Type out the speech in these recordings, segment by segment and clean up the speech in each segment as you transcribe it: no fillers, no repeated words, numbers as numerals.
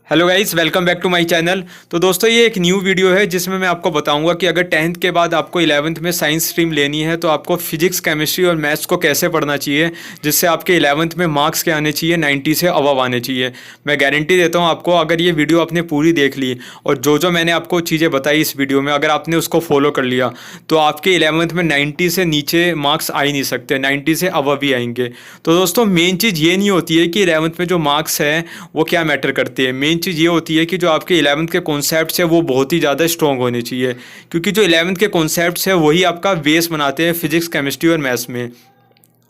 Hello guys, welcome back to my channel. तो दोस्तों, ये एक न्यू वीडियो है जिसमें मैं आपको बताऊंगा कि अगर 10th के बाद आपको 11th में साइंस स्ट्रीम लेनी है तो आपको फिजिक्स, केमिस्ट्री और मैथ्स को कैसे पढ़ना चाहिए जिससे आपके 11th में मार्क्स क्या आने चाहिए, 90 से अबव आने चाहिए। मैं गारंटी देता हूँ आपको, अगर ये वीडियो आपने पूरी देख ली और जो मैंने आपको चीज़ें बताई इस वीडियो में अगर आपने उसको फॉलो कर लिया तो आपके 11th में 90 से नीचे मार्क्स आ ही नहीं सकते, 90 से अबव ही आएंगे। तो दोस्तों, मेन चीज़ ये नहीं होती है कि 11th में जो मार्क्स हैं वो क्या मैटर करते हैं। मेन चीज़ ये होती है कि जो आपके 11th के कॉन्सेप्ट्स है वो बहुत ही ज़्यादा स्ट्रॉन्ग होने चाहिए, क्योंकि जो 11th के कॉन्सेप्ट्स है वही आपका बेस बनाते हैं फिजिक्स, केमिस्ट्री और मैथ्स में।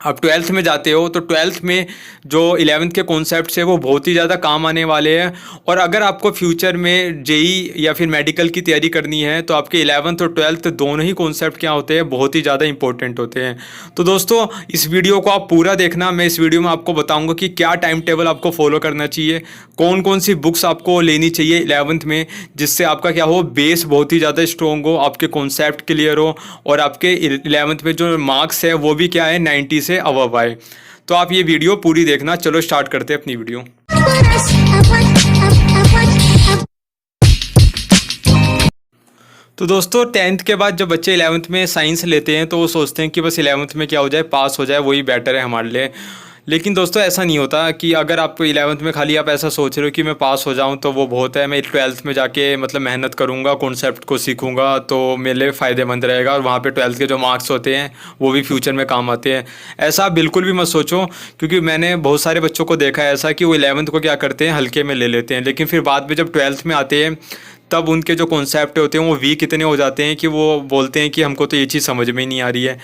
आप 12th में जाते हो तो 12th में जो 11th के कॉन्सेप्ट्स है वो बहुत ही ज़्यादा काम आने वाले हैं। और अगर आपको फ्यूचर में जेई या फिर मेडिकल की तैयारी करनी है तो आपके 11th और 12th दोनों ही कॉन्सेप्ट क्या होते हैं, बहुत ही ज़्यादा इंपॉर्टेंट होते हैं। तो दोस्तों, इस वीडियो को आप पूरा देखना। मैं इस वीडियो में आपको बताऊंगा कि क्या टाइम टेबल आपको फॉलो करना चाहिए, कौन कौन सी बुक्स आपको लेनी चाहिए 11th में, जिससे आपका क्या हो, बेस बहुत ही ज़्यादा स्ट्रॉन्ग हो, आपके कॉन्सेप्ट क्लियर हो और आपके 11th में जो मार्क्स है वो भी क्या है, 90 से अबव आए। तो आप ये वीडियो पूरी देखना। चलो स्टार्ट करते हैं अपनी वीडियो। तो दोस्तों, 10th के बाद जब बच्चे 11th में साइंस लेते हैं तो वो सोचते हैं कि बस 11th में क्या हो जाए, पास हो जाए, वही बेटर है हमारे लिए। लेकिन दोस्तों, ऐसा नहीं होता कि अगर आप 11th में खाली आप ऐसा सोच रहे हो कि मैं पास हो जाऊं तो वो बहुत है, मैं 12th में जाके मतलब मेहनत करूंगा, कॉन्सेप्ट को सीखूंगा तो मेरे लिए फ़ायदेमंद रहेगा और वहाँ पे 12th के जो मार्क्स होते हैं वो भी फ्यूचर में काम आते हैं। ऐसा आप बिल्कुल भी मत सोचो, क्योंकि मैंने बहुत सारे बच्चों को देखा है ऐसा कि वो 11th को क्या करते हैं, हल्के में ले लेते हैं, लेकिन फिर बाद में जब 12th में आते हैं तब उनके जो कॉन्सेप्ट होते हैं वो वीक इतने हो जाते हैं कि वो बोलते हैं कि हमको तो ये चीज़ समझ में ही नहीं आ रही है।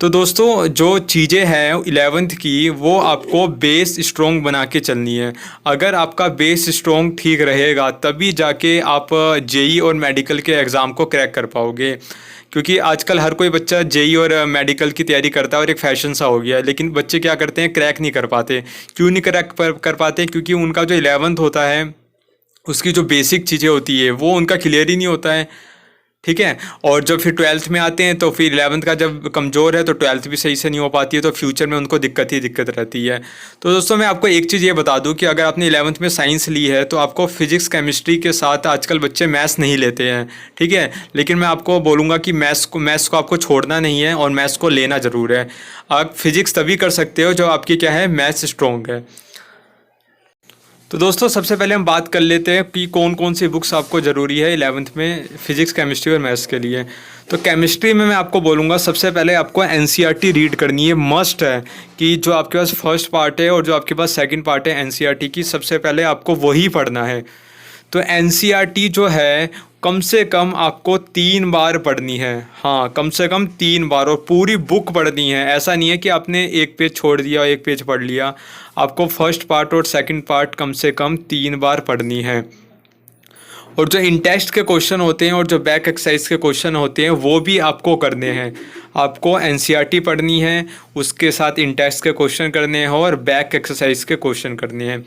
तो दोस्तों, जो चीज़ें हैं 11th की वो आपको बेस स्ट्रॉन्ग बना के चलनी है। अगर आपका बेस स्ट्रॉन्ग ठीक रहेगा तभी जाके आप जेई और मेडिकल के एग्ज़ाम को क्रैक कर पाओगे, क्योंकि आजकल हर कोई बच्चा जेई और मेडिकल की तैयारी करता है और एक फैशन सा हो गया है। लेकिन बच्चे क्या करते हैं, क्रैक नहीं कर पाते। क्यों नहीं क्रैक कर पाते? क्योंकि उनका जो 11th होता है उसकी जो बेसिक चीज़ें होती है वो उनका क्लियर ही नहीं होता है। ठीक है। और जब फिर 12th में आते हैं तो फिर 11th का जब कमज़ोर है तो 12th भी सही से नहीं हो पाती है, तो फ्यूचर में उनको दिक्कत ही दिक्कत रहती है। तो दोस्तों, मैं आपको एक चीज़ ये बता दूं कि अगर आपने 11th में साइंस ली है तो आपको फिजिक्स, केमिस्ट्री के साथ आजकल बच्चे मैथ्स नहीं लेते हैं। ठीक है। लेकिन मैं आपको बोलूँगा कि मैथ्स को आपको छोड़ना नहीं है और मैथ्स को लेना ज़रूर है। आप फिजिक्स तभी कर सकते हो जब आपकी क्या है, मैथ्स स्ट्रॉन्ग है। तो दोस्तों, सबसे पहले हम बात कर लेते हैं कि कौन कौन सी बुक्स आपको ज़रूरी है 11th में फिजिक्स, केमिस्ट्री और मैथ्स के लिए। तो केमिस्ट्री में मैं आपको बोलूँगा सबसे पहले आपको एनसीईआरटी रीड करनी है, मस्ट है कि जो आपके पास फर्स्ट पार्ट है और जो आपके पास सेकंड पार्ट है एनसीईआरटी की, सबसे पहले आपको वही पढ़ना है। तो एनसीईआरटी जो है कम से कम आपको 3 बार पढ़नी है। हाँ, कम से कम 3 बार, और पूरी बुक पढ़नी है। ऐसा नहीं है कि आपने एक पेज छोड़ दिया, एक पेज पढ़ लिया। आपको फर्स्ट पार्ट और सेकंड पार्ट कम से कम 3 बार पढ़नी है। और जो इन टेस्ट के क्वेश्चन होते हैं और जो बैक एक्सरसाइज के क्वेश्चन होते हैं वो भी आपको करने हैं। आपको एनसीईआरटी पढ़नी है, उसके साथ इन टेस्ट के क्वेश्चन करने हैं और बैक एक्सरसाइज के क्वेश्चन करने हैं।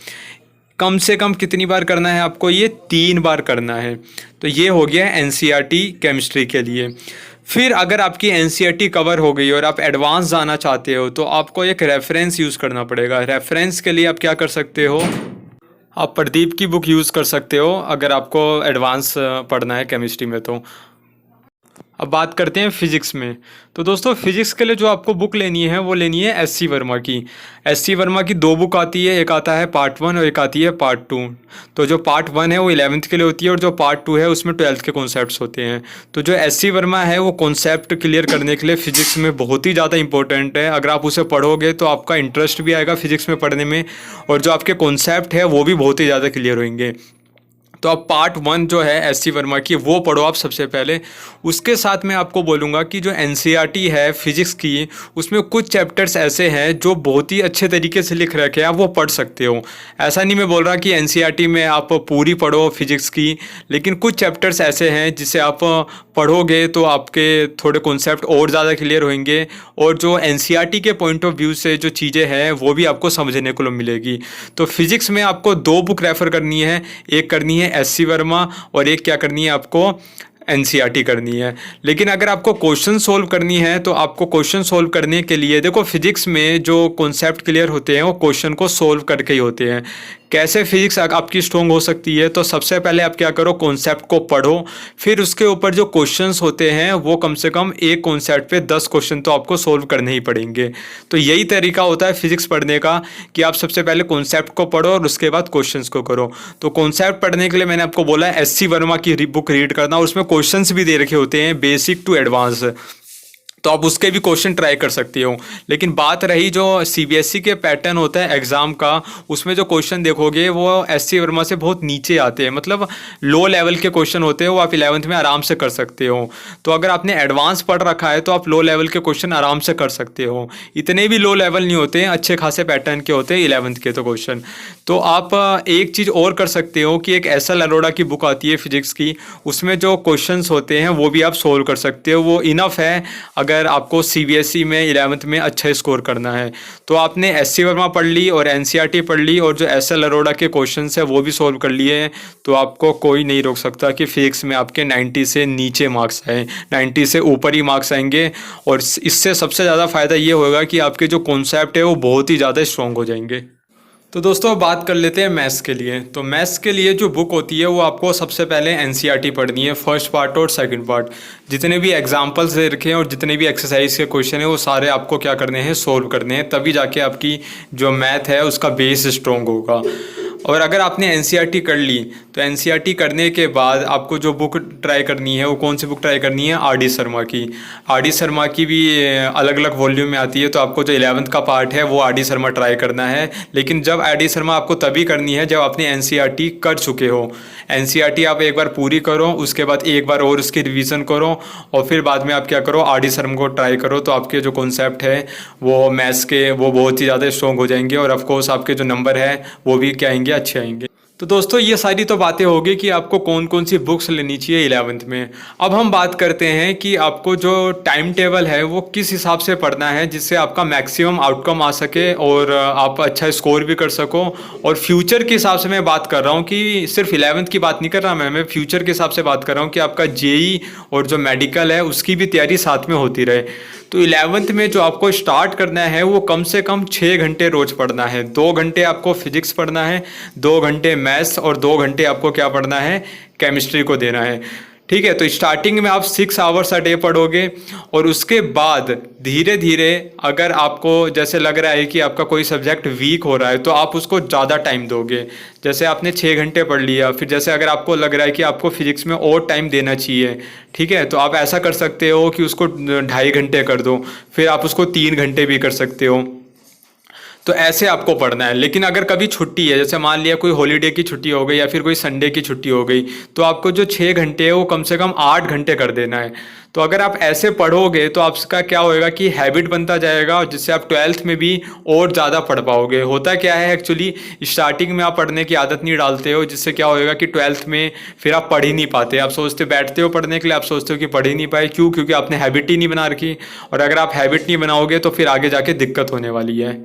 कम से कम कितनी बार करना है आपको, ये 3 बार करना है। तो ये हो गया एनसीईआरटी केमिस्ट्री के लिए। फिर अगर आपकी एनसीईआरटी कवर हो गई और आप एडवांस जाना चाहते हो तो आपको एक रेफरेंस यूज़ करना पड़ेगा। रेफरेंस के लिए आप क्या कर सकते हो, आप प्रदीप की बुक यूज़ कर सकते हो अगर आपको एडवांस पढ़ना है केमिस्ट्री में। तो अब बात करते हैं फिजिक्स में। तो दोस्तों, फिजिक्स के लिए जो आपको बुक लेनी है वो लेनी है एस सी वर्मा की। एस सी वर्मा की 2 बुक आती है, एक आता है पार्ट 1 और एक आती है पार्ट 2। तो जो पार्ट 1 है वो 11th के लिए होती है और जो पार्ट 2 है उसमें 12th के कॉन्सेप्ट्स होते हैं। तो जो एस सी वर्मा है वो कॉन्सेप्ट क्लियर करने के लिए फिजिक्स में बहुत ही ज़्यादा इंपॉर्टेंट है। अगर आप उसे पढ़ोगे तो आपका इंटरेस्ट भी आएगा फिजिक्स में पढ़ने में और जो आपके कॉन्सेप्ट है वो भी बहुत ही ज़्यादा क्लियर होंगे। तो आप पार्ट 1 जो है एस सी वर्मा की वो पढ़ो आप सबसे पहले। उसके साथ मैं आपको बोलूँगा कि जो एनसीईआरटी है फिजिक्स की, उसमें कुछ चैप्टर्स ऐसे हैं जो बहुत ही अच्छे तरीके से लिख रखे हैं, आप वो पढ़ सकते हो। ऐसा नहीं मैं बोल रहा कि एनसीईआरटी में आप पूरी पढ़ो फिजिक्स की, लेकिन कुछ चैप्टर्स ऐसे हैं जिसे आप पढ़ोगे तो आपके थोड़े कॉन्सेप्ट और ज़्यादा क्लियर होंगे और जो एनसीईआरटी के पॉइंट ऑफ व्यू से जो चीज़ें हैं वो भी आपको समझने को मिलेगी। तो फिजिक्स में आपको 2 बुक रेफ़र करनी है, एक करनी है एस सी वर्मा और एक क्या करनी है आपको, एनसीईआरटी करनी है। लेकिन अगर आपको क्वेश्चन सोल्व करनी है तो आपको क्वेश्चन सोल्व करने के लिए देखो, फिजिक्स में जो कॉन्सेप्ट क्लियर होते हैं वो क्वेश्चन को सोल्व करके ही होते हैं। कैसे फिजिक्स आपकी स्ट्रॉन्ग हो सकती है, तो सबसे पहले आप क्या करो, कॉन्सेप्ट को पढ़ो, फिर उसके ऊपर जो क्वेश्चंस होते हैं वो कम से कम एक कॉन्सेप्ट पे 10 क्वेश्चन तो आपको सोल्व करने ही पड़ेंगे। तो यही तरीका होता है फिजिक्स पढ़ने का कि आप सबसे पहले कॉन्सेप्ट को पढ़ो और उसके बाद क्वेश्चंस को करो। तो कॉन्सेप्ट पढ़ने के लिए मैंने आपको बोला है एस सी वर्मा की बुक रीड करना, और उसमें क्वेश्चंस भी दे रखे होते हैं बेसिक टू एडवांस, तो आप उसके भी क्वेश्चन ट्राई कर सकते हो। लेकिन बात रही जो सीबीएसई के पैटर्न होता है एग्ज़ाम का, उसमें जो क्वेश्चन देखोगे वो एससी वर्मा से बहुत नीचे आते हैं, मतलब लो लेवल के क्वेश्चन होते हैं, वो आप 11th में आराम से कर सकते हो। तो अगर आपने एडवांस पढ़ रखा है तो आप लो लेवल के क्वेश्चन आराम से कर सकते हो, इतने भी लो लेवल नहीं होते हैं, अच्छे खासे पैटर्न के होते हैं 11th के तो क्वेश्चन। तो आप एक चीज़ और कर सकते हो कि एक एस.एल. अरोड़ा की बुक आती है फिजिक्स की, उसमें जो क्वेश्चंस होते हैं वो भी आप सोल्व कर सकते हो, वो इनफ है अगर आपको सीबीएसई में 11th में अच्छा स्कोर करना है। तो आपने एससी वर्मा पढ़ ली और एनसीईआरटी पढ़ ली और जो एस.एल. अरोड़ा के क्वेश्चंस है वो भी सोल्व कर लिए हैं, तो आपको कोई नहीं रोक सकता कि फिजिक्स में आपके 90 से नीचे मार्क्स आए, 90 से ऊपर ही मार्क्स आएंगे। और इससे सबसे ज़्यादा फ़ायदा ये होगा कि आपके जो कॉन्सेप्ट है वो बहुत ही ज़्यादा स्ट्रॉन्ग हो जाएंगे। तो दोस्तों बात कर लेते हैं मैथ्स के लिए। तो मैथ्स के लिए जो बुक होती है वो आपको सबसे पहले एनसीईआरटी पढ़नी है, फर्स्ट पार्ट और सेकंड पार्ट। जितने भी एग्जांपल्स दे रखे हैं और जितने भी एक्सरसाइज के क्वेश्चन हैं वो सारे आपको क्या करने हैं, सोल्व करने हैं, तभी जाके आपकी जो मैथ है उसका बेस स्ट्रॉन्ग होगा। और अगर आपने एनसीईआरटी कर ली तो एनसीईआरटी करने के बाद आपको जो बुक ट्राई करनी है वो कौन सी बुक ट्राई करनी है, आर डी शर्मा की। आर डी शर्मा की भी अलग अलग वॉल्यूम में आती है, तो आपको जो 11th का पार्ट है वो आर डी शर्मा ट्राई करना है। लेकिन जब आर डी शर्मा आपको तभी करनी है जब आपने एनसीईआरटी कर चुके हो। एनसीईआरटी आप एक बार पूरी करो, उसके बाद एक बार और उसकी रिवीजन करो, और फिर बाद में आप क्या करो, आर डी शर्मा को ट्राई करो। तो आपके जो कॉन्सेप्ट है वो मैथ्स के वो बहुत ही ज़्यादा स्ट्रॉन्ग हो जाएंगे, और ऑफकोर्स आपके जो नंबर है वो भी क्या आएंगे, अच्छे आएंगे। तो दोस्तों ये सारी तो बातें होगी कि आपको कौन कौन सी बुक्स लेनी चाहिए 11th में। अब हम बात करते हैं कि आपको जो टाइम टेबल है वो किस हिसाब से पढ़ना है जिससे आपका मैक्सिमम आउटकम आ सके और आप अच्छा स्कोर भी कर सको। और फ्यूचर के हिसाब से मैं बात कर रहा हूँ कि सिर्फ 11th की बात नहीं कर रहा मैं फ्यूचर के हिसाब से बात कर रहा हूँ कि आपका जेई और जो मेडिकल है उसकी भी तैयारी साथ में होती रहे। तो 11th में जो आपको स्टार्ट करना है वो कम से कम 6 घंटे रोज पढ़ना है। 2 घंटे आपको फिजिक्स पढ़ना है, 2 घंटे मैथ्स, और 2 घंटे आपको क्या पढ़ना है, केमिस्ट्री को देना है। ठीक है, तो स्टार्टिंग में आप 6 आवर्स अ डे पढ़ोगे, और उसके बाद धीरे धीरे अगर आपको जैसे लग रहा है कि आपका कोई सब्जेक्ट वीक हो रहा है तो आप उसको ज़्यादा टाइम दोगे। जैसे आपने 6 घंटे पढ़ लिया, फिर जैसे अगर आपको लग रहा है कि आपको फिजिक्स में और टाइम देना चाहिए, ठीक है, तो आप ऐसा कर सकते हो कि उसको 2.5 घंटे कर दो, फिर आप उसको 3 घंटे भी कर सकते हो। तो ऐसे आपको पढ़ना है। लेकिन अगर कभी छुट्टी है, जैसे मान लिया कोई हॉलीडे की छुट्टी हो गई या फिर कोई संडे की छुट्टी हो गई, तो आपको जो 6 घंटे है वो कम से कम 8 घंटे कर देना है। तो अगर आप ऐसे पढ़ोगे तो आपका क्या होएगा कि हैबिट बनता जाएगा, और जिससे आप 12th में भी और ज़्यादा पढ़ पाओगे। होता क्या है एक्चुअली, स्टार्टिंग में आप पढ़ने की आदत नहीं डालते हो, जिससे क्या होएगा कि 12th में फिर आप पढ़ ही नहीं पाते। आप सोचते बैठते हो पढ़ने के लिए, आप सोचते हो कि पढ़ ही नहीं पाए, क्यों? क्योंकि आपने हैबिट ही नहीं बना रखी। और अगर आप हैबिट नहीं बनाओगे तो फिर आगे जाके दिक्कत होने वाली है।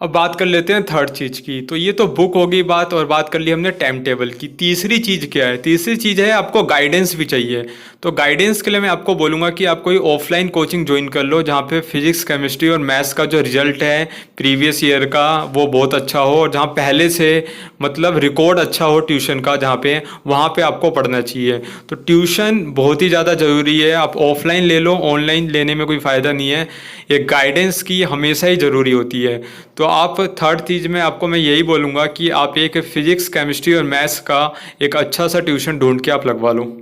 अब बात कर लेते हैं थर्ड चीज़ की। तो ये तो बुक होगी बात, और बात कर ली हमने टाइम टेबल की। तीसरी चीज़ क्या है? तीसरी चीज़ है आपको गाइडेंस भी चाहिए। तो गाइडेंस के लिए मैं आपको बोलूँगा कि आप कोई ऑफलाइन कोचिंग ज्वाइन कर लो, जहाँ पे फिजिक्स, केमिस्ट्री और मैथ्स का जो रिजल्ट है प्रीवियस ईयर का वो बहुत अच्छा हो, और जहाँ पहले से मतलब रिकॉर्ड अच्छा हो ट्यूशन का, जहाँ पे वहाँ पे आपको पढ़ना चाहिए। तो ट्यूशन बहुत ही ज़्यादा ज़रूरी है। आप ऑफलाइन ले लो, ऑनलाइन लेने में कोई फ़ायदा नहीं है। एक गाइडेंस की हमेशा ही ज़रूरी होती है। तो आप थर्ड चीज़ में आपको मैं यही बोलूँगा कि आप एक फिजिक्स, केमिस्ट्री और मैथ्स का एक अच्छा सा ट्यूशन ढूंढ के आप लगवा लो।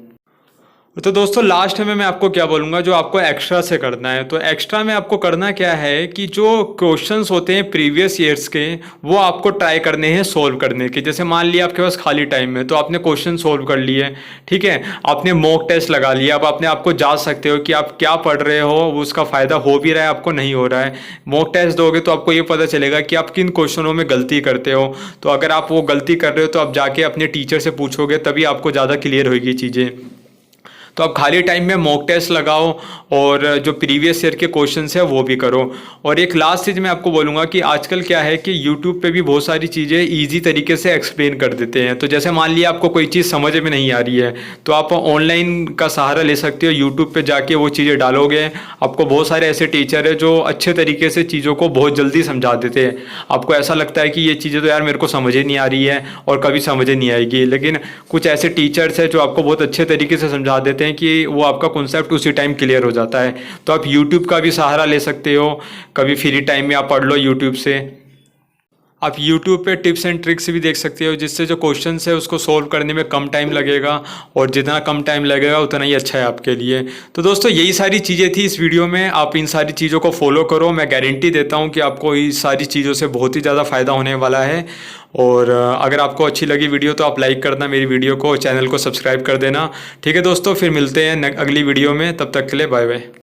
तो दोस्तों लास्ट में मैं आपको क्या बोलूँगा, जो आपको एक्स्ट्रा से करना है। तो एक्स्ट्रा में आपको करना क्या है कि जो क्वेश्चंस होते हैं प्रीवियस ईयर्स के वो आपको ट्राई करने हैं सोल्व करने के। जैसे मान लिया आपके पास खाली टाइम है तो आपने क्वेश्चन सोल्व कर लिए, ठीक है, आपने मॉक टेस्ट लगा लिया। अब अपने आपको जांच सकते हो कि आप क्या पढ़ रहे हो, वो उसका फ़ायदा हो भी रहा है आपको, नहीं हो रहा है। मॉक टेस्ट दोगे तो आपको ये पता चलेगा कि आप किन क्वेश्चनों में गलती करते हो। तो अगर आप वो गलती कर रहे हो तो आप जाके अपने टीचर से पूछोगे, तभी आपको ज़्यादा क्लियर होगी चीज़ें। तो आप खाली टाइम में मॉक टेस्ट लगाओ और जो प्रीवियस ईयर के क्वेश्चंस है वो भी करो। और एक लास्ट चीज़ मैं आपको बोलूँगा कि आजकल क्या है कि यूट्यूब पे भी बहुत सारी चीज़ें ईजी तरीके से एक्सप्लेन कर देते हैं। तो जैसे मान लिया आपको कोई चीज़ समझ में नहीं आ रही है तो आप ऑनलाइन का सहारा ले सकते हो। यूट्यूब पे जाके वो चीज़ें डालोगे, आपको बहुत सारे ऐसे टीचर है जो अच्छे तरीके से चीज़ों को बहुत जल्दी समझा देते हैं। आपको ऐसा लगता है कि ये चीज़ें तो यार मेरे को समझ ही नहीं आ रही है और कभी समझ ही नहीं आएगी, लेकिन कुछ ऐसे टीचर्स हैं जो आपको बहुत अच्छे तरीके से समझा देते हैं कि वो आपका कॉन्सेप्ट उसी टाइम क्लियर हो जाता है। तो आप यूट्यूब का भी सहारा ले सकते हो, कभी फ्री टाइम में आप पढ़ लो यूट्यूब से। आप यूट्यूब पे टिप्स एंड ट्रिक्स भी देख सकते हो जिससे जो क्वेश्चंस है उसको सोल्व करने में कम टाइम लगेगा, और जितना कम टाइम लगेगा उतना ही अच्छा है आपके लिए। तो दोस्तों यही सारी चीज़ें थी इस वीडियो में, आप इन सारी चीज़ों को फॉलो करो। मैं गारंटी देता हूँ कि आपको इस सारी चीज़ों से बहुत ही ज़्यादा फ़ायदा होने वाला है। और अगर आपको अच्छी लगी वीडियो तो आप लाइक करना मेरी वीडियो को, चैनल को सब्सक्राइब कर देना। ठीक है दोस्तों, फिर मिलते हैं अगली वीडियो में, तब तक के लिए बाय बाय।